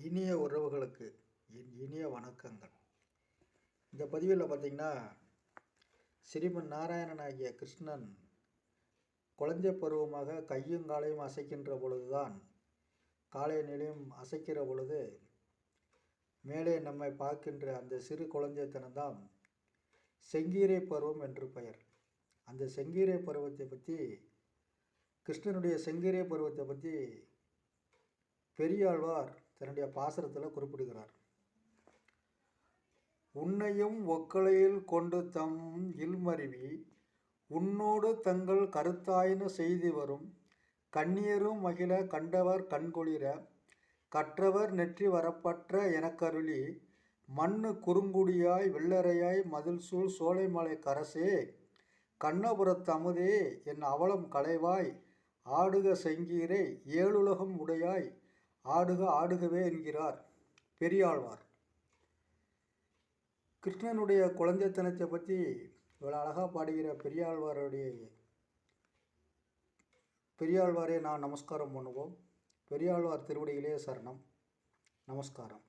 இனிய உறவுகளுக்கு என் இனிய வணக்கங்கள். இந்த பதிவில் பார்த்திங்கன்னா, ஸ்ரீமன் நாராயணன் ஆகிய கிருஷ்ணன் குழந்தை பருவமாக கையும் காலையும் அசைக்கின்ற பொழுதுதான், காலை நிலையும் அசைக்கிற பொழுது மேலே நம்மை பார்க்கின்ற அந்த சிறு குழந்தைத்தனம்தான் செங்கீரை பருவம் என்று பெயர். அந்த செங்கீரை பருவத்தை பற்றி, கிருஷ்ணனுடைய செங்கீரை பருவத்தை பற்றி பெரியாழ்வார் தன்னுடைய பாசுரத்தில் குறிப்பிடுகிறார். உன்னையும் ஒக்கலையில் கொண்டு தம் இல்மருவி உன்னோடு தங்கள் கருத்தாயின செய்து வரும் கண்ணியரும் மகிழ கண்டவர் கண்கொளிர கற்றவர் நெற்றி வரப்பற்ற எனக்கருளி மண்ணு குறுங்குடியாய் வெள்ளரையாய் மதில் சூழ் சோலைமலை கரசே கண்ணபுரத்து அமுதே என் அவலம் களைவாய் ஆடுக செங்கீரை ஏழுலகம் உடையாய் ஆடுக ஆடுகவே என்கிறார் பெரியாழ்வார். கிருஷ்ணனுடைய குழந்தைத்தனத்தை பற்றி இவ்வளோ அழகாக பாடுகிற பெரியாழ்வாரே நான் நமஸ்காரம் பண்ணுவோம். பெரியாழ்வார் திருவடிகளே சரணம். நமஸ்காரம்.